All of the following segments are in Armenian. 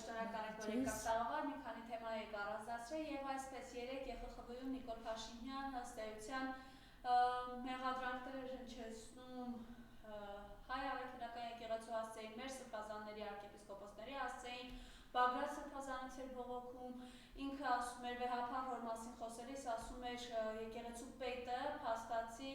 շնորհակալ եք, որ եկաք տաղավար, մի քանի թեմա եք առանձնացրել եւ այսպես երեք ԵԽԽՎ-ում Նիկոլ Փաշինյան ըստ էության մեղադրանքներ էր հնչեցնում հայ ավետարական եկեղեցու հասցեին, մեր սրբազանների arczepiskopոսների հասցեին, Բագրատ սրբազանից էր բողոքում, ինքը ասում էր վեհափառ հոր մասին խոսելիս, ասում էր եկեղեցու պետը փաստացի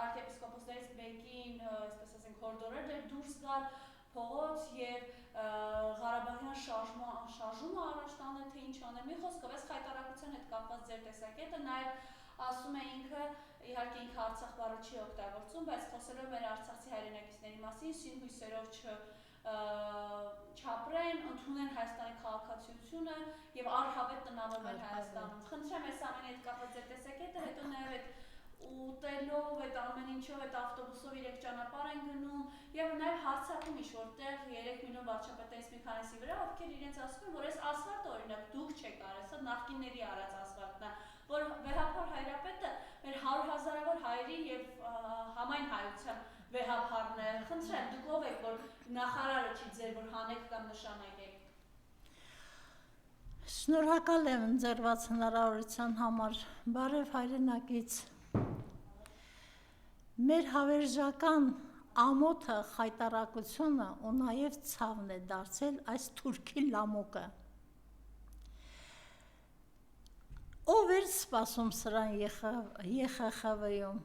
arczepiskopոսներից մեկին, այսպես ասենք, հորդորել էր դուրս գալ փողոց եւ Ղարաբաղյան շարժումը առաջ տանել, թե ինչ անել։ Մի խոսքով, այս խայտարակության հետ կապված ձեր տեսակետը նաեւ ասում է ինքը, իհարկե ինքը Արցախ բառը չի օգտագործում, բայց խոսելով մեր արցախցի հայրենակիցների մասին, սին հույսերով չապրեն, ընդունեն Հայաստանի քաղաքացիությունը եւ առհավետ տնավորվեն Հայաստանում։ Խնդրեմ այս ամենի հետ կապված ձեր տեսակետը, հետո նաեւ այդ ուտելով, այդ ամեն ինչով, այդ ավտոբուսով իրենք ճանապարհ են գնում եւ նաեւ հարցակում ինչ-որտեղ 3 միլիոն վարչապետերից մի քանիսի վրա, ովքեր իրենց ասում են, որ այս ասֆալտը օրինակ դուք չեք արել, սա նախկինների արած ասֆալտն է, որ վեհափառ հայրապետը մեր 100,000-ավոր հայերի եւ համայն հայության վեհափառն է։ Խնդրեմ, դուք ով եք, որ նախարարը չի ձեր, որ հանեք կամ նշանակեք։ Շնորհակալ եմ ընձեռված հնարավորության համար, բարև հայրենակից։ Մեր հավերժական ամոթը խայտարակությունը ու նաև ցավն է դարձել այս թուրքի լամոկը։ Ով էր սպասում սրան ԵԽԽՎ-ում,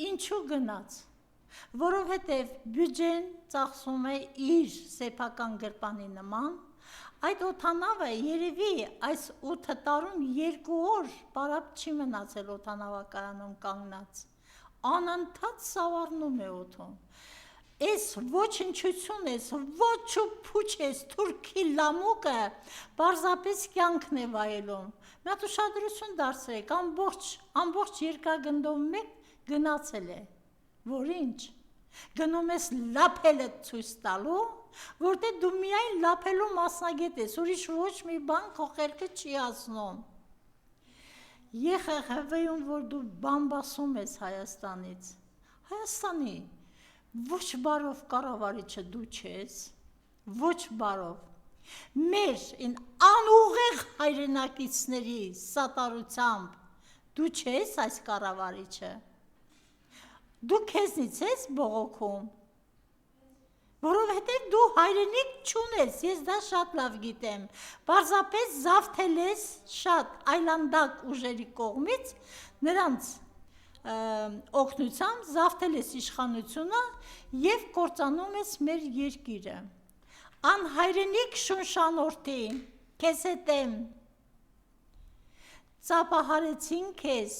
ինչու գնաց, որովհետև բյուջեն ծախսում է իր սեփական գրպանի նման, այդ օդանավը երևի այս 8 տարում 2 օր պարապ չի մնացել օդանավակայանում կանգնած, անընդհատ սավառնում է օդում, այս ոչնչություն ես, ոչ ու փուչ ես, թուրքի լամուկը պարզապես կյանքն է վայելում, մի հատ ուշադրություն դարձրեք, ամբողջ երկրագնդով մեկ գնացել է, որ ինչ, գնում ես լափելը ցույց տալու, որտեղ դու միայն լափելու մասնագետ ես, ուրիշ ոչ մի բան քո խելքը չի ասնում։ ԵԽԽՎ-ում, որ դու բամբասում ես Հայաստանից, Հայաստանի ոչ բարով կառավարիչը դու չես, ոչ բարով, մեր անուղեղ հայրենակիցների սատարությամբ դու չես այս կառավարիչը, դու քեզնից ես բողոքում, որովհետև դու հայրենիք չունես, ես դա շատ լավ գիտեմ, պարզապես զավթել ես շատ այլանդակ ուժերի կողմից, նրանց օգնությամբ զավթել ես իշխանությունը և կործանում ես մեր երկիրը, անհայրենիք շունշանորդի, քեզ հետ եմ, ծապահարեցին քեզ,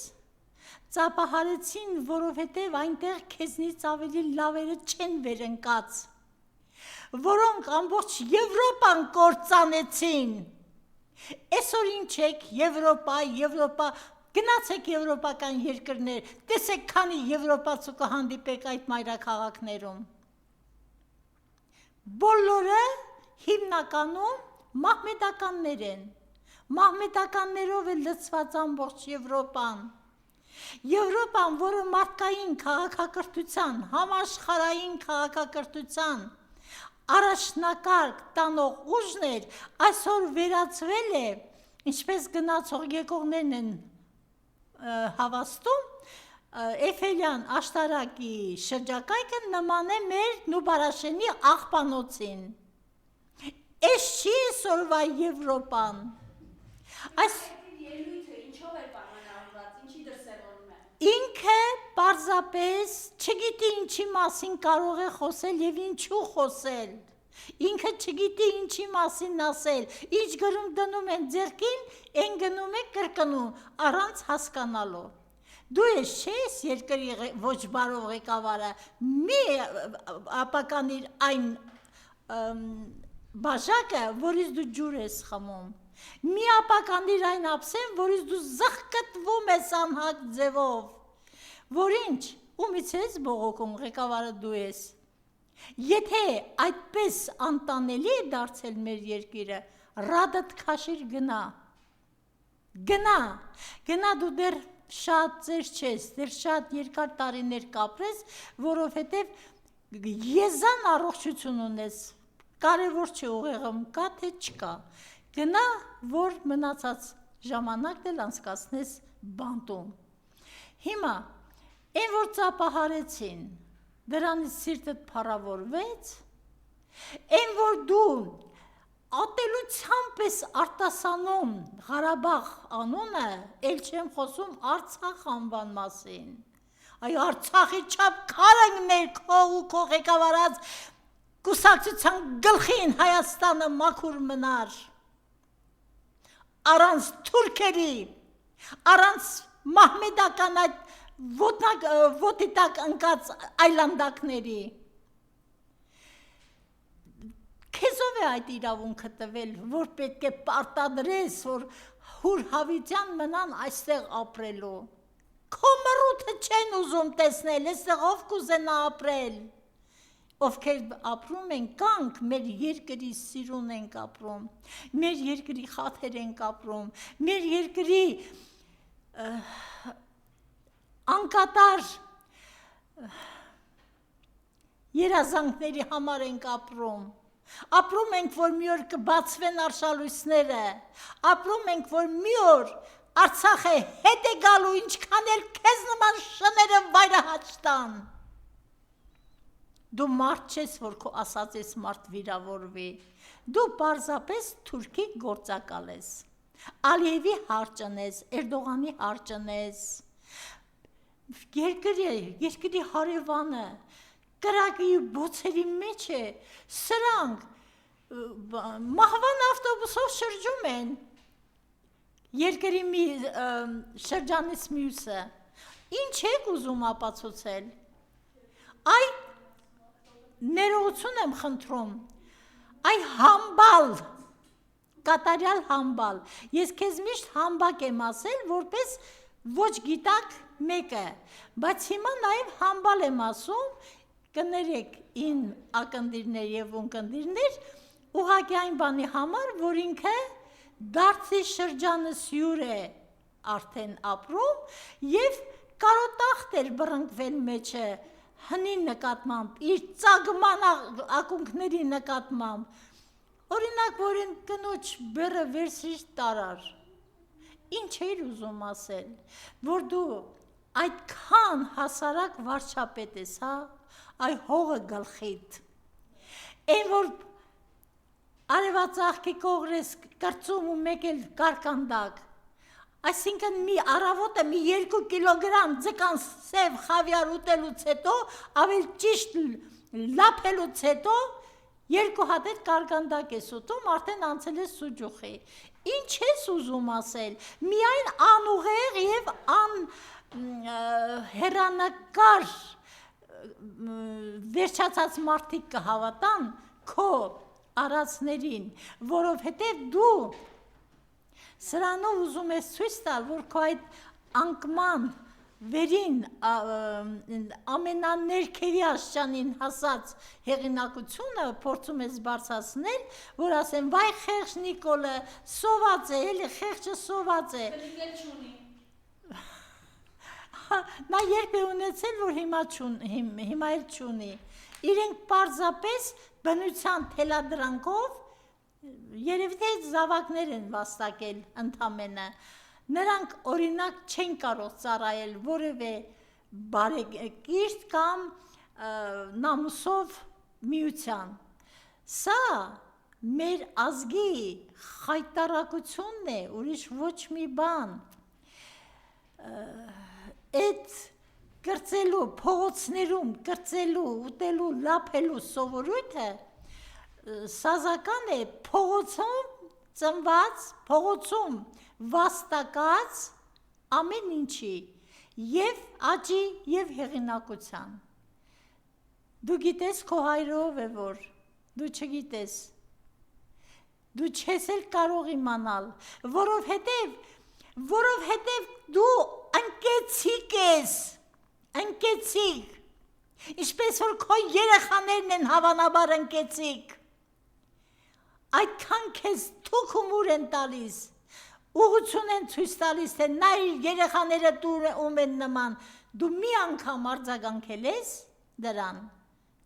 ծապահարեցին, որովհետև այնտեղ քեզնից ավելի լավերը չեն վերընկած, որոնք ամբողջ Եվրոպան կործանեցին, այսօր ինչ եք Եվրոպա, գնացեք եվրոպական երկրներ, տեսեք քանի եվրոպացու կհանդիպեք այդ մայրաքաղաքներում, բոլորը հիմնականում մահմեդականներ են, մահմեդականներով է լցված ամբողջ Եվրոպան, Եվրոպան, որը մարդկային քաղաքակրթության, համաշխարհային քաղաքակրթության առաջնակարգ տանող ուժն էր, այսօր վերածվել է, ինչպես գնացող եկողներն են հավաստում, Էյֆելյան աշտարակի շրջակայքը նման է մեր Նուբարաշենի աղբանոցին, այս չի այսօրվա Եվրոպան, այս ինքը պարզապես չգիտի ինչի մասին կարող է խոսել և ինչու խոսել, ինքը չգիտի ինչի մասին ասել, ինչ գրում դնում են ձեռքին, են գնում է կրկնում, առանց հասկանալու, դու ես չես երկրի ոչ բարով ղեկավարը, մի ապականիր այն բաժակը, որից դու ջուր ես խմում, մի ապականիր այն ափսեն, որից դու զղկտվում ես անհակ ձևով, որ ինչ, ումից ես բողոքում ղեկավարը դու ես, եթե այդպես անտանելի է դարձել մեր երկիրը, ռադդ քաշիր գնա դու դեռ շատ ծեր չես, դեռ շատ երկար տարիներ կապրես, որովհետև եզան առողջություն ունես, կարևոր չի ուղեղում կա թե չկա, գնա, որ մնացած ժամանակն էլ անցկացնես բանտում։ Հիմա, այն որ ծափահարեցին, դրանից սիրտդ փառավորվեց, այն որ դու ատելությամբ ես արտասանում Ղարաբաղ անունը, էլ չեմ խոսում Արցախ անվան մասին, այ Արցախի չափ քարը քո ղեկավարած կուսակցության գլխին Հայաստանը մաքուր մնար, առանց թուրքերի, առանց մահմեդական այդ ոտի տակ ընկած այլանդակների։ Քեզով է այդ իրավունքը տվել, որ պետք է պարտադրես, որ հուր հավիտյան մնան այստեղ ապրելու։ Քո մռութը չեն ուզում տեսնել, այստեղով կուզենա ապրել։ Ովքեր ապրում են կանք, մեր երկրի սիրուն ենք ապրում, մեր երկրի խաթեր ենք ապրում, մեր երկրի անկատար երազանքների համար ենք ապրում։ Ապրում ենք, որ մի օր կբացվեն արշալույսները, ապրում ենք, որ մի օր Արցախը հետ է գալու, ինչքան էլ քեզ նման շները վայրահաճ տան։ Դու մարդ չես, որ քո ասածես մարդ վիրավորվի, դու պարզապես թուրքի գործակալ ես, Ալիևի հարճն ես, Էրդողանի հարճն ես, երկրի հարևանը, կրակի բոցերի մեջ է, սրանք մահվան ավտոբուսով շրջում են, երկրի մի շրջանից մյուսը, ինչ եք ուզում ապացուցել, այ ներողություն եմ խնդրում, այ համբալ, կատարյալ համբալ, ես քեզ միշտ համբակ եմ ասել, որպես ոչ գիտակ մեկը, բայց հիմա նաև համբալ եմ ասում, կներեք ին ակնդիրներ և ունկնդիրներ, ուղղակի այն բանի համար, որ ինքը դարձի շրջանը սյուր է արդեն ապրում և կարոտախտ էր բռնկվել մեջը հնի նկատմամբ, իր ծագման ակունքների նկատմամբ, օրինակ, որ են կնոջ բեռը վերսրիշ տարար, ինչ էր ուզում ասել, որ դու այդքան հասարակ վարչապետ ես, հա, այ հողը գլխիդ, այն որ արևածաղկի կողրես կրծում ու մեկ էլ կարկանդակ, այսինքն մի առավոտը մի 2 կիլոգրամ ձկան սև խավիար ուտելուց հետո, ավել ճիշտ լափելուց հետո, 2 հատ էլ կարկանդակ ես ուտում, արդեն անցել ես սուջուխի, ինչ ես ուզում ասել, միայն անուղեղ և հեռանկար վերջացած մարդիկ կհավատան քո արածներին, որովհետև դու սրանով ուզում ես ցույց տալ, որ քո այդ անկման վերին ամենաներքևի աշճանին հասած հեղինակությունը փորձում ես բարձրացնել, որ ասեն, վայ խեղճ Նիկոլը, սոված է, էլի խեղճը սոված է։ Նա երբ է ունեցել, որ հիմա էլ չունի, իրենք պարզապես բնության թելադրանքով, երևի թե զավակներ են վաստակել ընդամենը, նրանք օրինակ չեն կարող ծառայել որևէ բարեկիրթ կամ նամուսով միության։ Սա մեր ազգի խայտարակությունն է, ուրիշ ոչ մի բան։ Այդ կրծելու, փողոցներում կրծելու, ուտելու, լափելու սովորույթը սազական է փողոցում ծնված, փողոցում վաստակած ամեն ինչի և աճի և հեղինակության։ Դու գիտես քո հայրը ով է որ, դու չգիտես, դու չես էլ կարող իմանալ, որովհետև դու ընկեցիկ ես, ընկեցիկ, ինչպես որ քո երեխաներն են հավանաբար ընկեցիկ, այդքան քեզ թուքումուր են տալիս, ուղղություն են ցույց տալիս, թե նա իր երեխաները ում են նման, դու մի անգամ արձագանքել ես դրան,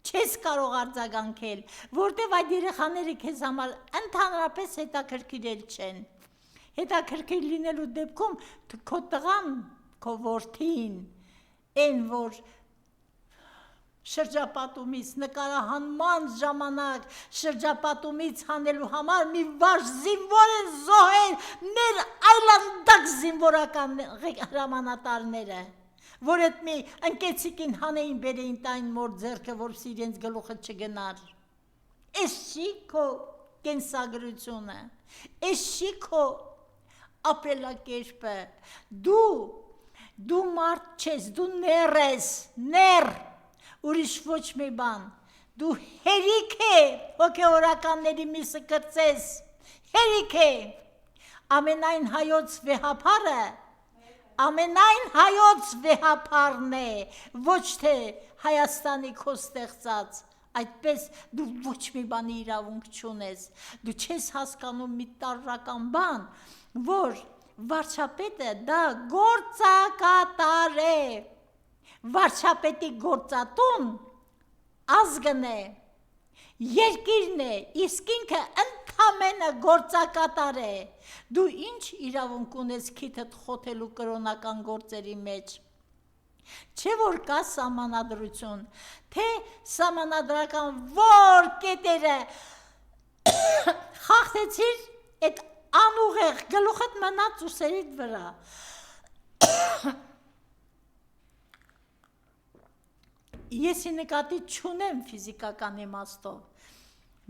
չես կարող արձագանքել, որտեվ այդ երեխաները քեզ համար ընդհանրապես հետաքրքիրել չեն։ Հետաքրքիր լինելու դեպքում քո տղան, քո որդին, այն որ շրջապատումից նկարահանման ժամանակ շրջապատումից հանելու համար մի վարժ զինվոր են զոհել մեր այլանդակ զինվորական հրամանատարները, որ այդ մի ընկեցիկին հանեին բերեին տային մոր ձեռքը, որպեսզի իրենց գլուխը չգնար։ Էս չի քո կենսագրությունը, էս չի քո ապրելակերպը, դու մարդ չես, դու ներ ես, ներ, ուրիշ ոչ մի բան, դու հերիք է հոգևորականների միսը կրծես, հերիք է, ամենայն հայոց վեհապարը, ամենայն հայոց վեհապարն է, ոչ թե Հայաստանի քո ստեղծած, այդպես դու ոչ մի բանի իրավունք չունես, դու չես հասկանում մի տարրական բան, որ վարչապետը դա գործակատար է, վարչապետի գործատուն ազգն է, երկիրն է, իսկ ինքը ընդամենը գործակատար է, դու ինչ իրավունք ունես քիթդ խոթելու կրոնական գործերի մեջ, չէ որ կա սահմանադրություն, թե սահմանադրական որ կետերը խախտեցիր այդ անուղեղ գլուխդ մնաց ուսերիդ վրա, եսի նկատի չունեմ ֆիզիկական իմաստով,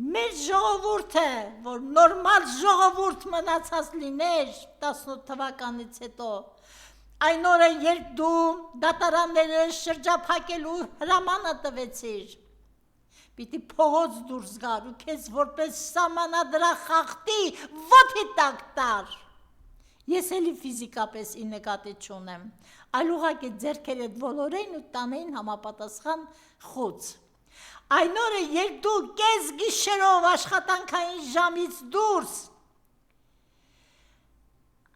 մեր ժողովուրդը, որ նորմալ ժողովուրդ մնացած լիներ 18 թվականից հետո, այն օրը երբ դու դատարանները շրջափակելու հրամանը տվեցիր, պիտի փողոց դուրս գար ու քեզ որպես սահմանադրախախտի ոտի տակ տար, ես էլի ֆիզիկապես ի նկատի չունեմ, այլ ուղղակի ձեռքերդ ոլորեն ու տանեին համապատասխան խոց, այն օրը երբ դու կես գիշերով աշխատանքային ժամից դուրս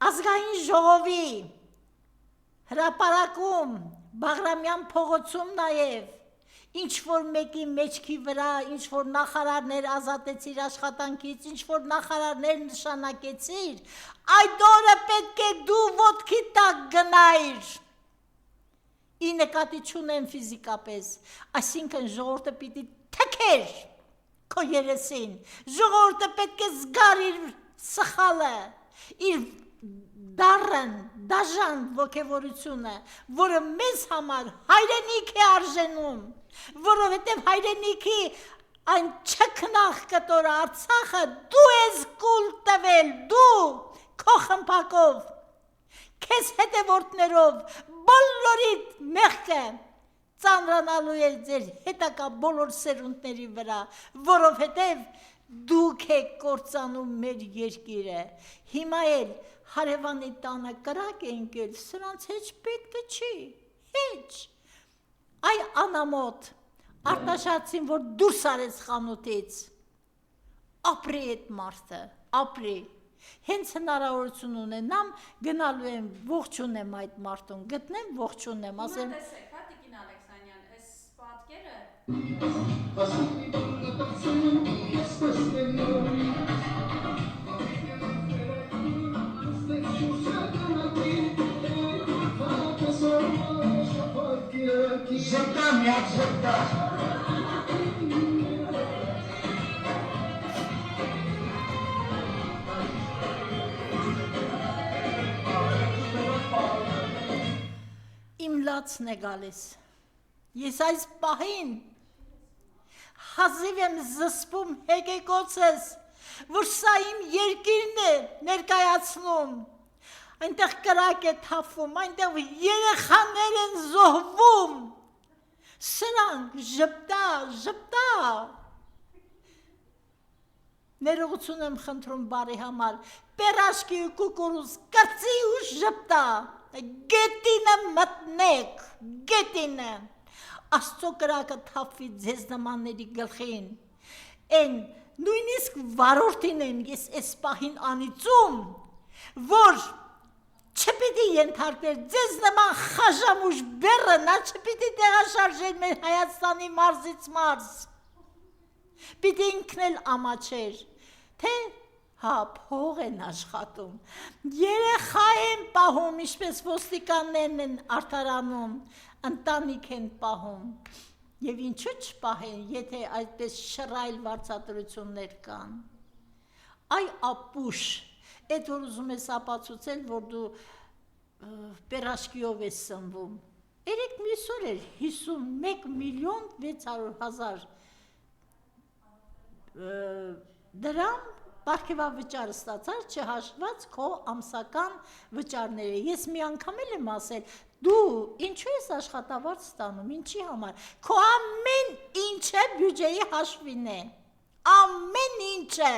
ազգային ժողովի հրապարակում, Բաղրամյան փողոցում նաև, ինչ-որ մեկի մեջքի վրա, ինչ-որ նախարարներ ազատեցիր աշխատանքից, ինչ-որ նախարարներ նշանակեցիր, այդ օրը պետք է դու ոտքի տակ գնայիր, ի նկատի չունեմ ֆիզիկապես, այսինքն ժողովուրդը պիտի թքեր քո երեսին, ժողովուրդը պետք է զգար իր սխալը, իր դառն, դաժան ոգևորությունը, որը մեզ համար հայրենիք է արժենում, որովհետև հայրենիքի այն չքնաղ կտոր Արցախը դու ես կուլ տվել, դու քո խմբակով, քեզ հետևորդներով, բոլորիդ մեղքը ծանրանալու է ձեր հետակա բոլոր սերունդների վրա, որովհետև դուք եք կործանում մեր երկիրը, հիմա էլ հարևանի տանը կրակ է ընկել, սրանց հեչ պետք չի, հեչ, այ անամոտ, արտաշատցին, որ դուրս արեց խանութից, ապրի այդ մարդը, ապրի, հենց հնարավորություն ունենամ, գնալու եմ, ողջունեմ այդ մարդուն, գտնեմ, ողջունեմ, ասեմ, տեսեք, հա Տիկին Ալեքսանյան, այս պատկերը իմ լացն է գալիս, ես այս պահին հազիվ եմ զսպում հեկեկոցս, որ սա իմ երկիրն է ներկայացնում, այնտեղ կրակ է թափվում, այնտեղ երեխաներ են զոհվում, սրանք ժպտա, ներողություն եմ խնդրում բարի համար, պերաշկի ու կուկուրուզ կրծի ու ժպտա, գետինը մտնեք, գետինը, Աստծո կրակը թափվի ձեզ նմանների գլխին, են նույնիսկ վարորդին եմ ես այս պահին անիծում, որ չպիտի ենթարկվեր ձեզ նման խաժամուշ բեռը, նա չպիտի տեղաշարժեր մեր Հայաստանի մարզից մարզ, պիտի ինքն էլ ամաչեր, թե հա փող են աշխատում, երեխա են պահում, ինչպես ոստիկաններն են արդարանում, ընտանիք են պահում, և ինչու չպահեն, եթե այդպես շռայլ վարձատրություններ կան, այ ապուշ, այդ որ ուզում ես ապացուցել, որ դու պերաշկիով ես սնվում, երեկ մյուս օր էր 51,600,000 դրամ պարգևավճար ստացար, չհաշված քո ամսական վճարները, ես մի անգամ էլ եմ ասել, դու ինչու ես աշխատավարձ ստանում, ինչի համար, քո ամեն ինչը բյուջեի հաշվին է, ամեն ինչը,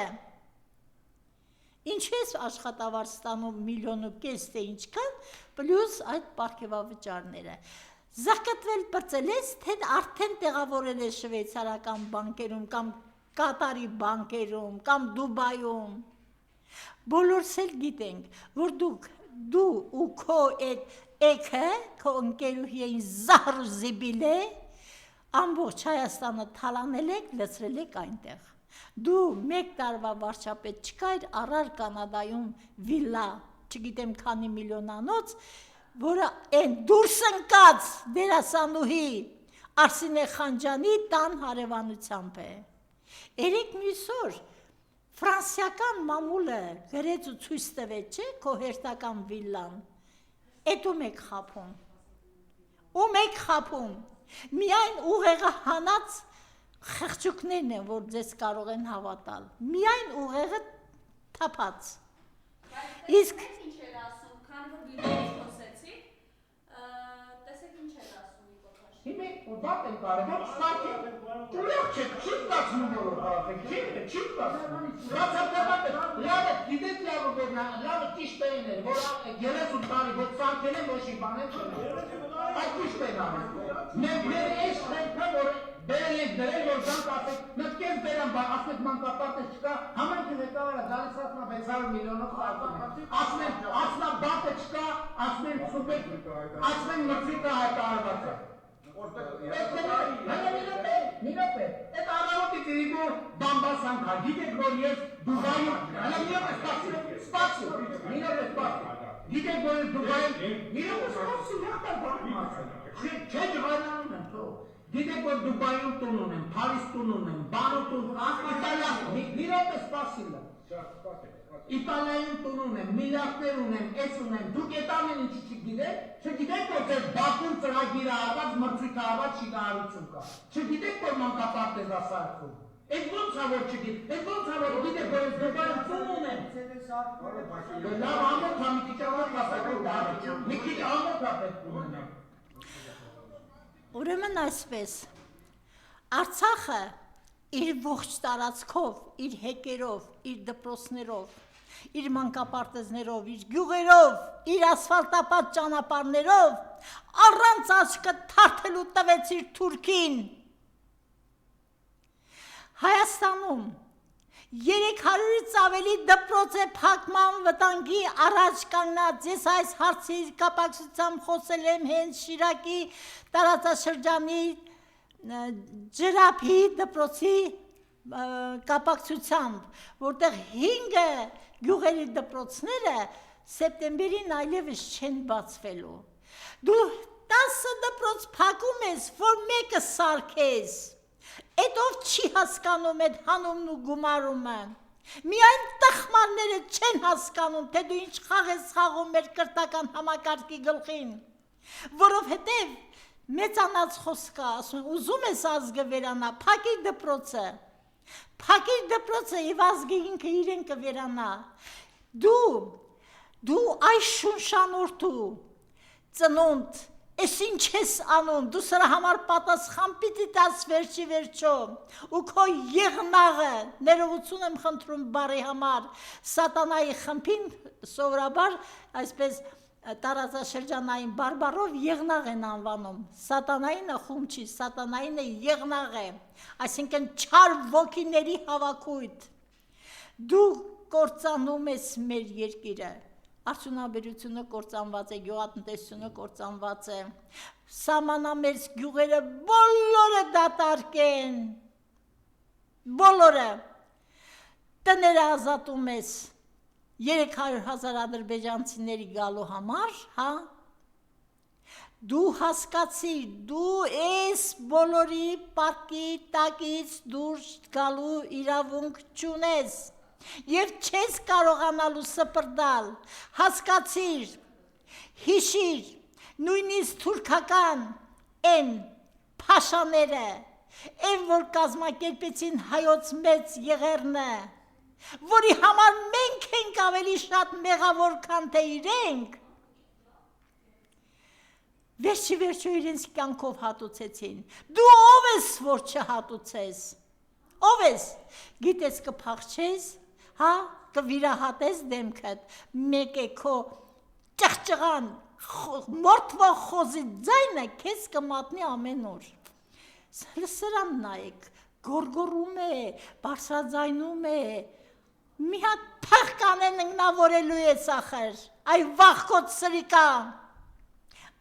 ինչու ես աշխատավարձ ստանում 1,5 միլիոն թե ինչքան, պլյուս այդ պարգևավճարները, զարկտվել բրծել ես, թե արդեն տեղավորել ես շվեյցարական բանկերում, կամ Կատարի բանկերում, կամ Դուբայում, բոլորս էլ գիտենք, որ դու ու քո էքը, քո ընկերուհի էին զահր ու զիբիլ է, ամբողջ Հայաստանը թալանել եք, լցրել եք այնտեղ, դու մեկ տարվա վարչապետ չկայր, առար Կանադայում վիլլա, չգիտեմ քանի միլիոնանոց, որը են դուրս ընկած դերասանուհի Արսինե Խանջանի տան հարևանությամբ է, երեկ մյուս օր ֆրանսիական մամուլը գրեց ու ցույց տվեց, չէ, քո հերթական վիլլան, էդ ում եք խափում, միայն ուղեղը հանած խղճուկներն են, որ ձեզ կարող են հավատալ, միայն ուղեղը թափած, իսկ ինչ էր ասում, քանի որ վիդեոյից խոսեցի, տեսեք ինչ էր ասում Նիկոլ Հիմա ուղղակի են կարևոր սարքել, ուրախ չեք, չի ստացվում բոլոր քաղաքեք, չի ստացվում, ռացապետապետ, լավը, գիտեք լավը, որ լավը ճիշտ էին էր, որ 30 տարի, որ սարքել են, ոչի բան են չեն, այդ ճիշտ են արել, մենք մեր էս խենքը, որ բերել ենք դրել, որ զանք ասեք, մտքեզ բերան, ասեք մանկապարտեզ չկա, համենքը հետավարը, գալիս ասնա 600 միլիոնով խաղացում, ասնա բատը չկա, ասնեն սուպեք, ասնեն մրցիկը հայտարարված է, Միրոպե, այդ առավոտից իրիկու բամբասան կա, գիտեք, որ ես Դուբայում, Միրոպե սպացու, գիտեք, որ ես Դուբայում, Միրոպե սպացու, եղտար բանում ասել, չէ ջղայնանում եմ, գիտեք, որ Դուբայում տուն ունեմ, Փարիզ տուն ունեմ, բանու տուն, Միրոպե սպասիլը, Իտալիայում տուն ունեմ, միլիարդներ ունեմ, էս ունեմ, դուք էդ ամեն ինչի չգիտեք, որ ձեր Բաքուն ծրագիրը արված, մրցույթը արված շինարարություն կա, չգիտեք, որ մանկապարտեզ է սարքում, էդ ոնց ա որ չգիտեք, էդ ոնց ա որ գիտեք, որ ես Դուբայում տուն ունեմ, լավ ամոթ ա մի քիչ ամոթ ասակում, մի քիչ ամոթ ա պետք ունենամ։ Ուրեմն այսպես, Արցախը իր ողջ տարածքով, իր հեկերով, իր դպրոցներով, իր մանկապարտեզներով, իր գյուղերով, իր ասֆալտապատ ճանապարհներով, առանց աչքը թարթելու տվեց իր Թուրքին։ Հայաստանում 300-ից ավելի դպրոց է փակման վտանգի առաջ կանգնած, ես այս հարցի կապակցությամբ խոսել եմ հենց Շիրակի տարածաշրջանի ջրափի դպրոցի կապակցությամբ, որտեղ 5 գյուղերի դպրոցները սեպտեմբերին այլևս չեն բացվելու։ Դու 10 դպրոց փակում ես, որ մեկը սարքես, այդ ով չի հասկանում այդ հանումն ու գումարումը, միայն տխմարները չեն հասկանում, թե դու ինչ խաղ ես խաղում մեր կրթական համակարգի գլխին, որովհետև մեծանած խոսք կա, ասում ուզում ես ազգը վերանա, փակիր դպրոցը և ազգը ինքը իրեն կվերանա, դու այս շունշանորդու ծնունդ, ես ինչ ես անում, դու սրա համար պատասխան պիտի տաս վերջի վերջո, ու քո եղնաղը, ներողություն եմ խնդրում բարի համար, սատանայի խմբին սովորաբար այսպես տարածաշրջանային բարբառով եղնաղ են անվանում, սատանայինը խումբ չի, սատանայինը եղնաղ է, այսինքն չար ոգիների հավաքույթ, դու կործանում ես մեր երկիրը, արդյունաբերությունը կործանված է, գյուղատնտեսությունը կործանված է, սահմանամերձ գյուղերը բոլորը դատարկ են, բոլորը, տները ազատում ես 300,000 ադրբեջանցիների գալու համար, հա, դու հասկացիր, դու ես բոլորի պարկի տակից դուրս գալու իրավունք չունես և չես կարողանալու սպրդալ, հասկացիր, հիշիր, նույնիսկ թուրքական են փաշաները, են որ կազմակերպեցին հայոց մեծ եղերնը, որի համար մենք ենք ավելի շատ մեղավոր, քան թե իրենք, վերջի իրենց կյանքով հատուցեցին, դու ով ես, որ չհատուցես, ով ես, գիտես կփախչես, հա, կվիրահատես դեմքդ, մեկ է քո ճղճղան, մորթվող խոզի ձայնը քեզ կմատնի ամեն օր, սրան նայեք, գորգորում է, բարձրաձայնում է, մի հատ փախ կանեն ընգնավորելու ես ախր, այ վախկոտ սրիկա,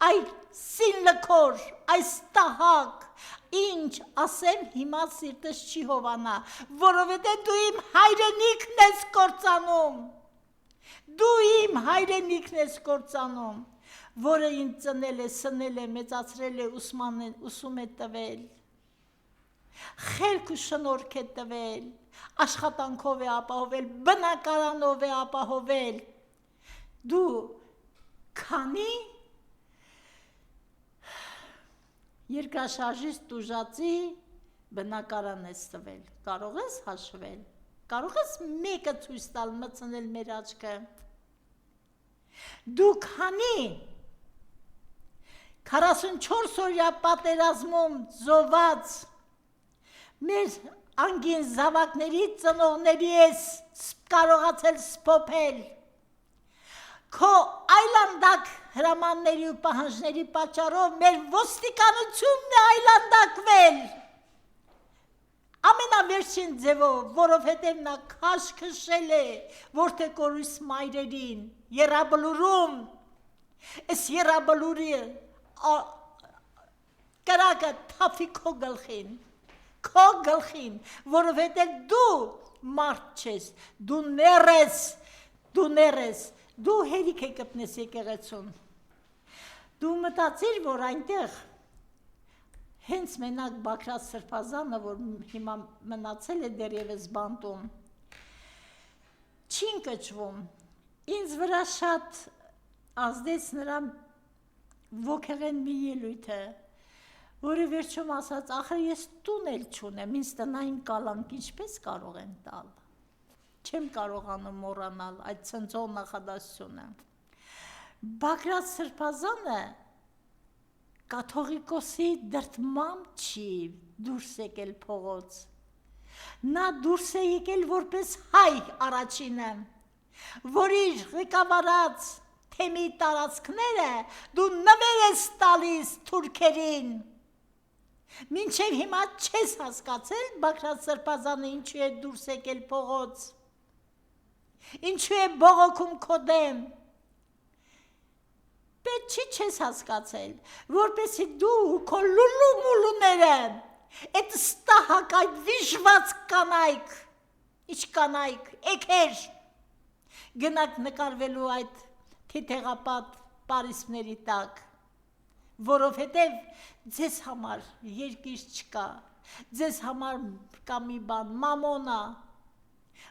այ սին լքոր, այս տահակ, ինչ ասեմ հիմա սիրտս չի հովանա, որովհետև դու իմ հայրենիքն ես կործանում, դու իմ հայրենիքն ես կործանում, որը ինձ ծնել է, սնել է, մեծացրել է, ուսում է տվել, խելք ու շնորհք է տվել, աշխատանքով է ապահովել, բնակարանով է ապահովել, դու քանի երկրաշարժից տուժածի բնակարան ես տվել, կարող ես հաշվել, կարող ես մեկը ցույց տալ մտցնել մեր աչքը, դու քանի 44 օրյա պատերազմում զոհված մեր անգին զավակների ծնողների ես կարողացել սփոփել, քո այլանդակ հրամանների ու պահանջների պատճառով մեր ոստիկանությունն է այլանդակվել, ամենավերջին ձևով, որովհետև նա քաշ քշել է որդեկորույս մայրերին, եռաբլուրում, այս եռաբլուրի կրակը թափի քո գլխին, որովհետև դու մարդ չես, դու ներ ես, դու հերիք է կպնես եկեղեցուն, դու մտածիր, որ այնտեղ հենց մենակ Բաքրատ Սրբազանը, որ հիմա մնացել է դեռևս բանտում, չի ընկճվում, ինձ վրա շատ ազդեց նրա ոգեղեն մի ելույթը, որը վերջում ասաց, ախր ես տուն էլ չունեմ, ինձ տնային կալանք ինչպես կարող են տալ, չեմ կարողանում մոռանալ այդ ցնցող նախադասությունը, Բաքրատ Սրբազանը կաթողիկոսի դրդմամբ չի դուրս եկել փողոց, նա դուրս է եկել որպես հայ առաջինը, որ իր ղեկավարած թեմի տարածքները դու նվեր ես տալիս թուրքերին, մինչև հիմա չես հասկացել Բաքրատ Սրբազանը ինչու է դուրս եկել փողոց, ինչու է բողոքում քո դեմ, պետք չի չես հասկացել, որպեսի դու քո լուլու-մուլուները, այդ ստահակ, այդ վիժված կանայք, ինչ կանայք, էքեր, գնաք նկարվելու այդ թիթեղապատ պարիսպների տակ, որովհետև ձեզ համար երկիր չկա, ձեզ համար կա մի բան,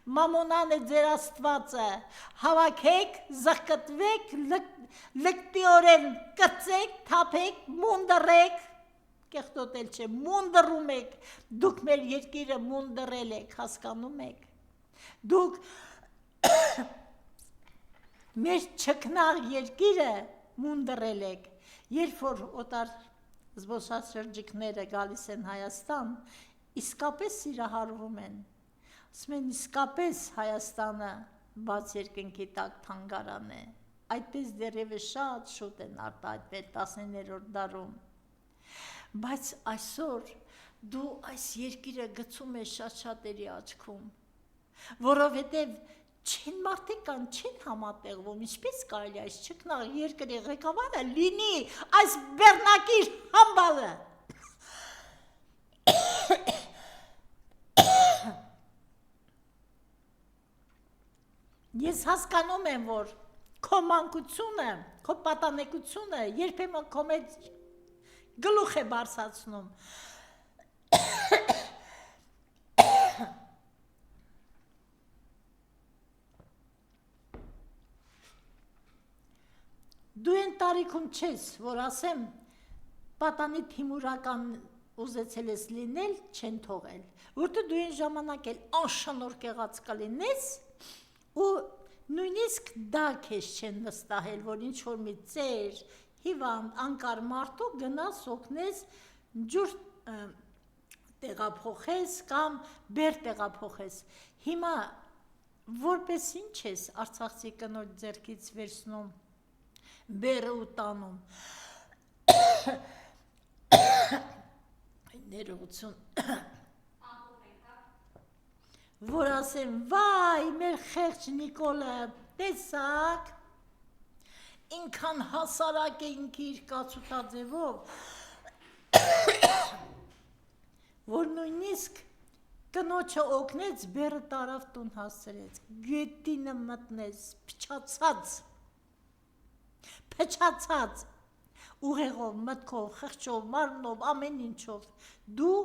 մամոնան է ձեր աստվածը, հավաքեք, զղկտվեք, լկտիորեն կրծեք, թափեք, մունդրեք, կեղտոտել չէ, մունդրում եք, դուք մեր երկիրը մունդրել եք, հասկանում եք, դուք մեր չքնաղ երկիրը մունդրել եք, երբ որ օտար զբոսաշրջիկները գալիս են Հայաստան, իսկապես սիրահարվում են, ասում են իսկապես Հայաստանը բաց երկնքի տակ թանգարան է, այդպես դեռևս շատ շուտ են արտահայտվել 19-րդ դարում, բայց այսօր դու այս երկիրը գցում ես շատ շատերի աչքում, որովհետև չեն մարդիկ կան, չեն համատեղվում, ինչպես կարելի այս չկնաղ երկրի ղեկավարը լինի այս բեռնակիր համբալը։ Ես հասկանում եմ, որ քո մանկությունը, քո պատանեկությունը երբեմն քո մեջ գլուխ է բարձրացնում։ Դու են տարիքում չես, որ ասեմ, պատանի թիմուրական ուզեցել ես լինել, չեն թողել, որտեղ դու են ժամանակ էլ անշնոր կեղած կլինես, ու նույնիսկ դա քեզ չեն վստահել, որ ինչ-որ մի ծեր, հիվանդ, անկար մարդու գնաս օգնես, ջուր տեղափոխես կամ բեր տեղափոխես։ Հիմա որպես ինչ ես արցախցի կնոջ ձեռքից վերցնում, բերը ու տանում։ Ներողություն։ Որ ասեմ, վայ, մեր խեղճ Նիկոլը, տեսակ, ինքան հասարակ է ինքի իր կացուտաձևով, որ նույնիսկ կնոջը օգնեց, բերը տարավ տուն հասցրեց, գետինը մտնեց, փչացած, ուղեղով, մտքով, խղճով, մարմնով, ամեն ինչով, դու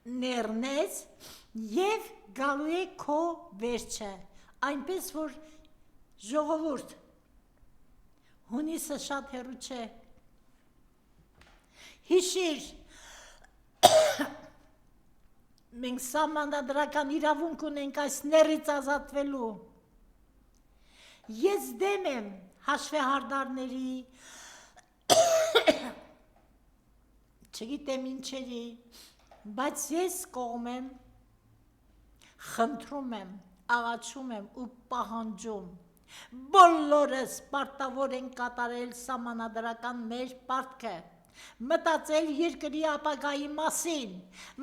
ներնես և գալու է քո վերջը, այնպես որ ժողովուրդ, հունիսը շատ հեռու չէ, հիշիր, մենք սահմանադրական իրավունք ունենք այս ներից ազատվելու, ես դեմ եմ հաշվեհարդարների, չգիտեմ ինչերի, բայց ես կողմ եմ, խնդրում եմ, աղաչում եմ ու պահանջում, բոլորս պարտավոր են կատարել սահմանադրական մեր պարտքը, մտածել երկրի ապագայի մասին,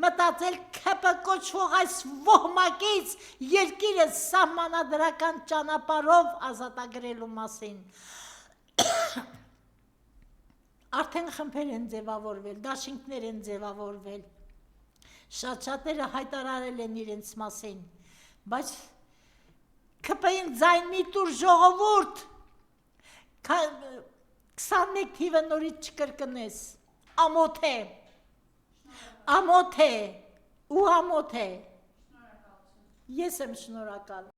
մտածել ՔՊ կոչվող այս ոհմակից երկիրը սահմանադրական ճանապարհով ազատագրելու մասին։ Արդեն խմբեր են ձևավորվել, դաշինքներ են ձևավորվել, շատ-շատերը հայտարարել են իրենց մասին, բայց ՔՊ-ին ձայն մի տուր ժողովուրդ, 21 թիվը նորից չկրկնես, ամոթ է, ու ամոթ է, ես եմ շնորհակալ։